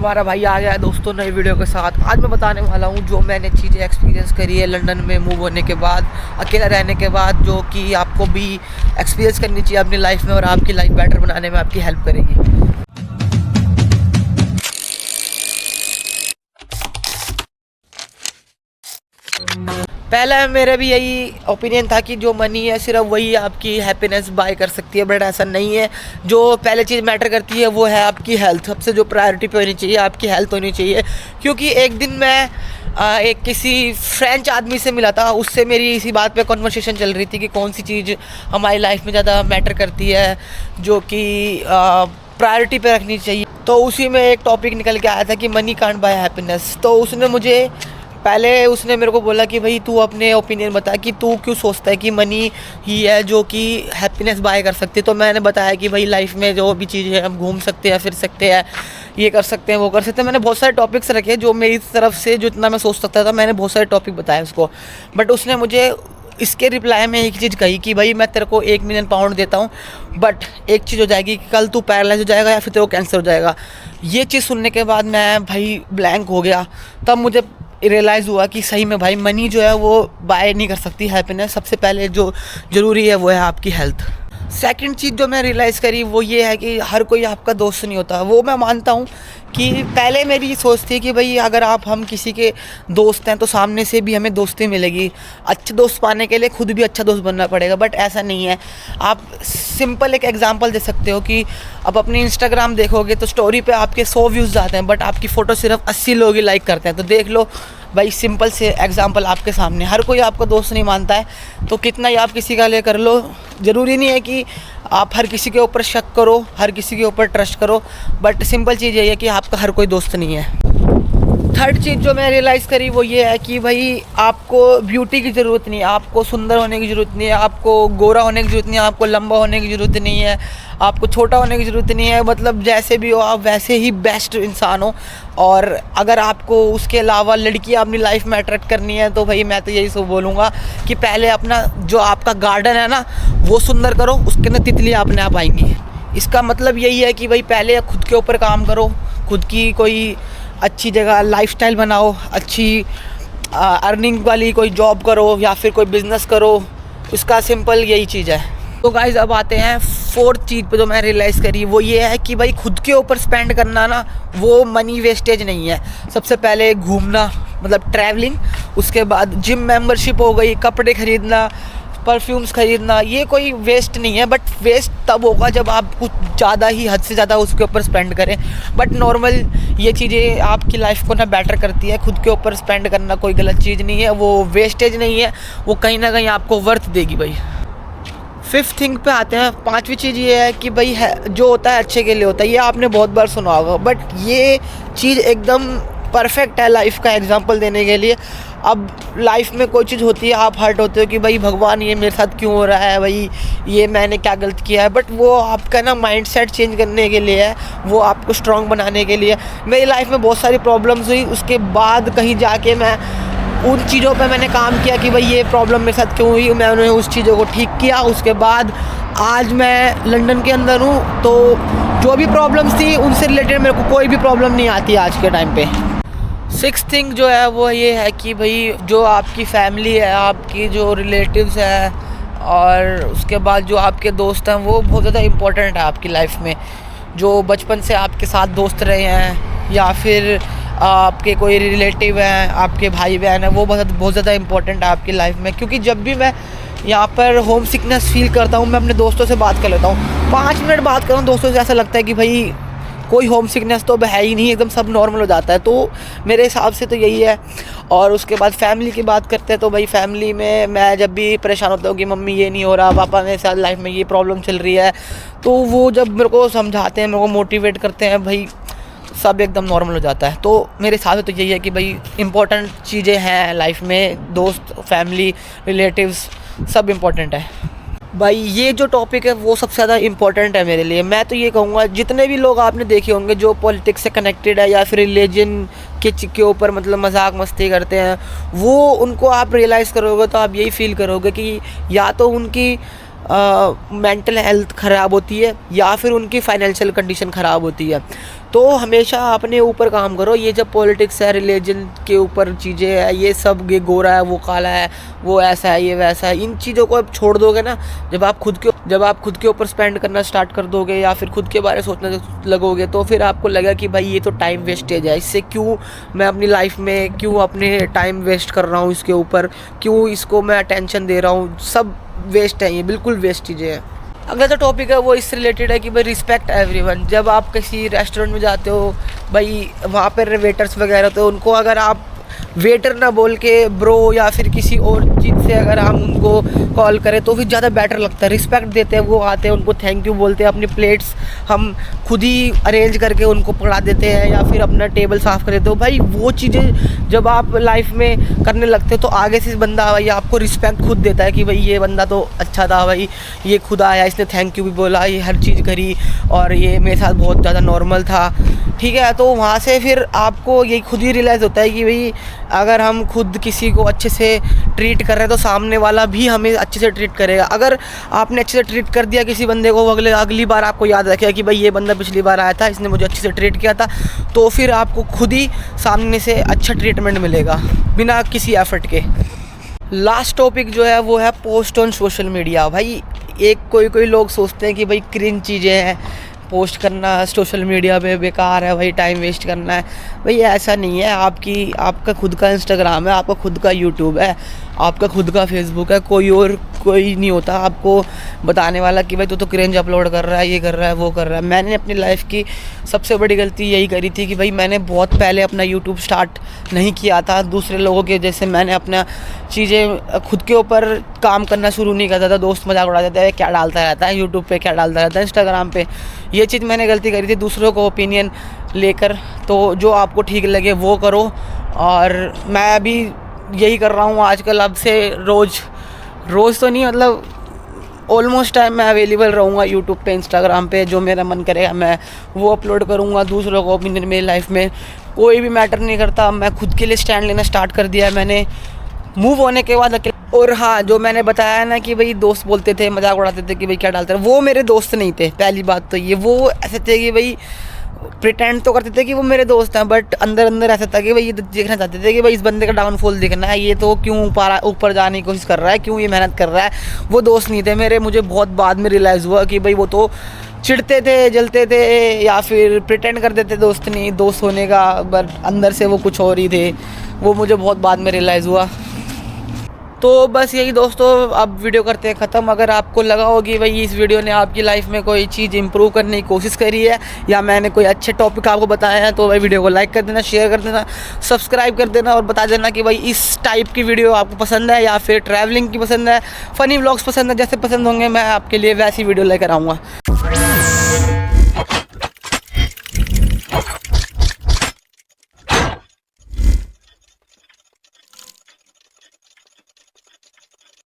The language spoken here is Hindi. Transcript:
तुम्हारा भाई आ गया है दोस्तों नई वीडियो के साथ। आज मैं बताने वाला हूँ जो मैंने चीज़ें एक्सपीरियंस करी है लंदन में मूव होने के बाद, अकेला रहने के बाद, जो कि आपको भी एक्सपीरियंस करनी चाहिए अपनी लाइफ में और आपकी लाइफ बेटर बनाने में आपकी हेल्प करेगी। पहले मेरा भी यही ओपिनियन था कि जो मनी है सिर्फ वही आपकी हैप्पीनेस बाय कर सकती है, बट ऐसा नहीं है। जो पहले चीज़ मैटर करती है वो है आपकी हेल्थ। सबसे जो प्रायोरिटी पे होनी चाहिए आपकी हेल्थ होनी चाहिए। क्योंकि एक दिन मैं एक किसी फ्रेंच आदमी से मिला था, उससे मेरी इसी बात पे कन्वर्सेशन चल रही थी कि कौन सी चीज़ हमारी लाइफ में ज़्यादा मैटर करती है, जो कि प्रायोरिटी पे रखनी चाहिए। तो उसी में एक टॉपिक निकल के आया था कि मनी कांट बाय हैप्पीनेस। तो उसने मेरे को बोला कि भाई तू अपने ओपिनियन बता कि तू क्यों सोचता है कि मनी ही है जो कि हैप्पीनेस बाय कर सकती है। तो मैंने बताया कि भाई लाइफ में जो भी चीज़ें हम घूम सकते हैं, फिर सकते हैं, ये कर सकते हैं, वो कर सकते हैं। मैंने बहुत सारे टॉपिक्स रखे जो मेरी तरफ से जितना मैं सोच सकता था, मैंने बहुत सारे टॉपिक बताए उसको। बट उसने मुझे इसके रिप्लाई में एक चीज़ कही कि भाई मैं तेरे को 1 मिलियन पाउंड देता हूँ, बट एक चीज़ हो जाएगी कि कल तू पैरालाइज हो जाएगा या फिर तेरे को कैंसर हो जाएगा। ये चीज़ सुनने के बाद मैं भाई ब्लैंक हो गया। तब मुझे रियलाइज़ हुआ कि सही में भाई मनी जो है वो बाय नहीं कर सकती हैप्पीनेस। सबसे पहले जो ज़रूरी है वो है आपकी हेल्थ। सेकंड चीज़ जो मैं रियलाइज़ करी वो ये है कि हर कोई आपका दोस्त नहीं होता। वो मैं मानता हूँ कि पहले मेरी सोच थी कि भाई अगर हम किसी के दोस्त हैं तो सामने से भी हमें दोस्ती मिलेगी। अच्छे दोस्त पाने के लिए खुद भी अच्छा दोस्त बनना पड़ेगा, बट ऐसा नहीं है। आप सिंपल एक एग्जांपल दे सकते हो कि अब अपनी इंस्टाग्राम देखोगे तो स्टोरी पे आपके 100 व्यूज़ आते हैं, बट आपकी फ़ोटो सिर्फ 80 लोग ही लाइक करते हैं। तो देख लो भाई, सिंपल से एग्जांपल आपके सामने। हर कोई आपका दोस्त नहीं मानता है, तो कितना ही आप किसी का ले कर लो, ज़रूरी नहीं है कि आप हर किसी के ऊपर शक करो, हर किसी के ऊपर ट्रस्ट करो, बट सिंपल चीज़ यही है कि आपका हर कोई दोस्त नहीं है। थर्ड चीज़ जो मैं रियलाइज़ करी वो ये है कि भाई आपको ब्यूटी की ज़रूरत नहीं है, आपको सुंदर होने की ज़रूरत नहीं है, आपको गोरा होने की ज़रूरत नहीं है, आपको लंबा होने की ज़रूरत नहीं है, आपको छोटा होने की ज़रूरत नहीं है। मतलब जैसे भी हो आप वैसे ही बेस्ट इंसान हो। और अगर आपको उसके अलावा लड़कियां अपनी लाइफ में अट्रैक्ट करनी है तो भाई मैं तो यही सब बोलूँगा कि पहले अपना जो आपका गार्डन है ना वो सुंदर करो, उसके अंदर तितलियाँ अपने आप आएंगी। इसका मतलब यही है कि भाई पहले खुद के ऊपर काम करो, खुद की कोई अच्छी जगह लाइफस्टाइल बनाओ, अच्छी अर्निंग वाली कोई जॉब करो या फिर कोई बिज़नेस करो। उसका सिंपल यही चीज़ है। तो गाइस अब आते हैं फोर्थ चीज़ पे जो मैं रियलाइज़ करी वो ये है कि भाई खुद के ऊपर स्पेंड करना ना वो मनी वेस्टेज नहीं है। सबसे पहले घूमना मतलब ट्रैवलिंग, उसके बाद जिम मेंबरशिप हो गई, कपड़े खरीदना, परफ्यूम्स खरीदना, ये कोई वेस्ट नहीं है। बट वेस्ट तब होगा जब आप कुछ ज़्यादा ही हद से ज़्यादा उसके ऊपर स्पेंड करें। बट नॉर्मल ये चीज़ें आपकी लाइफ को ना बेटर करती है। खुद के ऊपर स्पेंड करना कोई गलत चीज़ नहीं है, वो वेस्टेज नहीं है, वो कहीं ना कहीं आपको वर्थ देगी भाई। फिफ्थ थिंग पे आते हैं। पांचवी चीज़ ये है कि भाई जो होता है अच्छे के लिए होता है। ये आपने बहुत बार सुना होगा, बट ये चीज़ एकदम परफेक्ट है लाइफ का एग्जांपल देने के लिए। अब लाइफ में कोई चीज़ होती है, आप हर्ट होते हो कि भाई भगवान ये मेरे साथ क्यों हो रहा है, भाई ये मैंने क्या गलत किया है। बट वो आपका ना माइंडसेट चेंज करने के लिए है, वो आपको स्ट्रॉन्ग बनाने के लिए। मेरी लाइफ में बहुत सारी प्रॉब्लम्स हुई, उसके बाद कहीं जाके मैं उन चीज़ों पे मैंने काम किया कि भाई ये प्रॉब्लम मेरे साथ क्यों हुई, मैंने उस चीज़ों को ठीक किया। उसके बाद आज मैं लंदन के अंदर हूँ, तो जो भी प्रॉब्लम्स थी उनसे रिलेटेड मेरे को कोई भी प्रॉब्लम नहीं आती आज के टाइम पे। सिक्स थिंग जो है वो ये है कि भाई जो आपकी फैमिली है, आपकी जो रिलेटिव्स हैं और उसके बाद जो आपके दोस्त हैं वो बहुत ज़्यादा इम्पोर्टेंट है आपकी लाइफ में। जो बचपन से आपके साथ दोस्त रहे हैं या फिर आपके कोई रिलेटिव हैं, आपके भाई बहन हैं, वो बहुत ज़्यादा इंपॉर्टेंट है आपकी लाइफ में। क्योंकि जब भी मैं यहाँ पर होम सिकनेस फील करता हूँ, मैं अपने दोस्तों से बात कर लेता हूँ। 5 मिनट बात करूँ दोस्तों से, ऐसा लगता है कि भाई कोई होम सिकनेस तो अब है ही नहीं, एकदम सब नॉर्मल हो जाता है। तो मेरे हिसाब से तो यही है। और उसके बाद फैमिली की बात करते हैं तो भाई फैमिली में मैं जब भी परेशान होता हूँ कि मम्मी ये नहीं हो रहा, पापा मेरे साथ लाइफ में ये प्रॉब्लम चल रही है, तो वो जब मेरे को समझाते हैं, मेरे को मोटिवेट करते हैं, भाई सब एकदम नॉर्मल हो जाता है। तो मेरे हिसाब से तो यही है कि भाई इंपॉर्टेंट चीज़ें हैं लाइफ में, दोस्त, फैमिली, रिलेटिव्स सब इम्पोर्टेंट है भाई। ये जो टॉपिक है वो सबसे ज़्यादा इम्पोर्टेंट है मेरे लिए। मैं तो ये कहूँगा जितने भी लोग आपने देखे होंगे जो पॉलिटिक्स से कनेक्टेड है या फिर रिलीजन के ऊपर मतलब मजाक मस्ती करते हैं, वो उनको आप रियलाइज़ करोगे तो आप यही फील करोगे कि या तो उनकी मेंटल हेल्थ ख़राब होती है या फिर उनकी फाइनेंशियल कंडीशन ख़राब होती है। तो हमेशा अपने ऊपर काम करो। ये जब पॉलिटिक्स है, रिलीजन के ऊपर चीज़ें हैं, ये सब, ये गोरा है, वो काला है, वो ऐसा है, ये वैसा है, इन चीज़ों को आप छोड़ दोगे ना, जब आप खुद के ऊपर स्पेंड करना स्टार्ट कर दोगे या फिर खुद के बारे में सोचने लगोगे, तो फिर आपको लगेगा कि भाई ये तो टाइम वेस्टेज है, इससे क्यों मैं अपनी लाइफ में क्यों अपने टाइम वेस्ट कर रहा हूँ इसके ऊपर, क्यों इसको मैं अटेंशन दे रहा हूँ, सब वेस्ट है, ये बिल्कुल वेस्ट चीज़ें हैं। अगला जो टॉपिक है वो इससे रिलेटेड है कि भाई रिस्पेक्ट एवरीवन। जब आप किसी रेस्टोरेंट में जाते हो भाई, वहाँ पर वेटर्स वगैरह, तो उनको अगर आप वेटर ना बोल के ब्रो या फिर किसी और चीज़ से अगर हम उनको कॉल करें तो फिर ज़्यादा बेटर लगता है। रिस्पेक्ट देते हैं, वो आते हैं, उनको थैंक यू बोलते हैं, अपनी प्लेट्स हम खुद ही अरेंज करके उनको पकड़ा देते हैं या फिर अपना टेबल साफ़ कर देते हो। भाई वो चीज़ें जब आप लाइफ में करने लगते हो तो आगे से बंदा भाई आपको रिस्पेक्ट खुद देता है कि भाई ये बंदा तो अच्छा था, भाई ये खुद आया, इसने थैंक यू भी बोला, ये हर चीज़ करी और ये मेरे साथ बहुत ज़्यादा नॉर्मल था, ठीक है। तो वहाँ से फिर आपको ये खुद ही रियलाइज़ होता है कि भाई अगर हम खुद किसी को अच्छे से ट्रीट कर रहे हैं तो सामने वाला भी हमें अच्छे से ट्रीट करेगा। अगर आपने अच्छे से ट्रीट कर दिया किसी बंदे को, अगली बार आपको याद रखेगा कि भाई ये बंदा पिछली बार आया था, इसने मुझे अच्छे से ट्रीट किया था, तो फिर आपको खुद ही सामने से अच्छा ट्रीटमेंट मिलेगा बिना किसी एफर्ट के। लास्ट टॉपिक जो है वो है पोस्ट ऑन सोशल मीडिया। भाई कोई लोग सोचते हैं कि भाई क्रिंज चीज़ें हैं, पोस्ट करना सोशल मीडिया पे बेकार है, भाई टाइम वेस्ट करना है। भाई ऐसा नहीं है। आपका खुद का इंस्टाग्राम है, आपका खुद का यूट्यूब है, आपका खुद का फेसबुक है, कोई नहीं होता आपको बताने वाला कि भाई तू तो क्रिंज अपलोड कर रहा है, ये कर रहा है, वो कर रहा है। मैंने अपनी लाइफ की सबसे बड़ी गलती यही करी थी कि भाई मैंने बहुत पहले अपना यूट्यूब स्टार्ट नहीं किया था दूसरे लोगों के जैसे। मैंने अपना चीज़ें खुद के ऊपर काम करना शुरू नहीं करता था। दोस्त मजाक उड़ा देते हैं, क्या डालता रहता है यूट्यूब पे, क्या डालता रहता है इंस्टाग्राम पे। ये चीज़ मैंने गलती करी थी, दूसरों को ओपिनियन लेकर। तो जो आपको ठीक लगे वो करो, और मैं भी यही कर रहा हूँ आजकल। अब से रोज़ तो नहीं, मतलब ऑलमोस्ट टाइम मैं अवेलेबल रहूँगा यूट्यूब पे, इंस्टाग्राम पे। जो मेरा मन करेगा मैं वो अपलोड करूँगा। दूसरों को ओपिनियन मेरी लाइफ में कोई भी मैटर नहीं करता। मैं खुद के लिए स्टैंड लेना स्टार्ट कर दिया है मैंने मूव होने के बाद अकेले। और हाँ, जो मैंने बताया ना कि भाई दोस्त बोलते थे, मजाक उड़ाते थे कि भाई क्या डालते हैं, वो मेरे दोस्त नहीं थे। पहली बात तो ये, वो ऐसे थे कि भाई प्रिटेंड तो करते थे कि वो मेरे दोस्त हैं, बट अंदर ऐसा था कि भाई ये देखना चाहते थे कि भाई इस बंदे का डाउनफॉल देखना है, ये तो क्यों ऊपर जाने की कोशिश कर रहा है, क्यों ये मेहनत कर रहा है। वो दोस्त नहीं थे मेरे। मुझे बहुत बाद में रियलाइज़ हुआ कि भाई वो तो चिढ़ते थे, जलते थे, या फिर प्रिटेंड करते थे दोस्त नहीं दोस्त होने का, बट अंदर से वो कुछ और ही थे। वो मुझे बहुत बाद में रियलाइज़ हुआ। तो बस यही दोस्तों, अब वीडियो करते हैं ख़त्म। अगर आपको लगा हो कि भाई इस वीडियो ने आपकी लाइफ में कोई चीज़ इंप्रूव करने की कोशिश करी है, या मैंने कोई अच्छे टॉपिक आपको बताए हैं, तो भाई वीडियो को लाइक कर देना, शेयर कर देना, सब्सक्राइब कर देना, और बता देना कि भाई इस टाइप की वीडियो आपको पसंद है या फिर ट्रैवलिंग की पसंद है, फ़नी व्लॉग्स पसंद है। जैसे पसंद होंगे मैं आपके लिए वैसी वीडियो लेकर आऊँगा।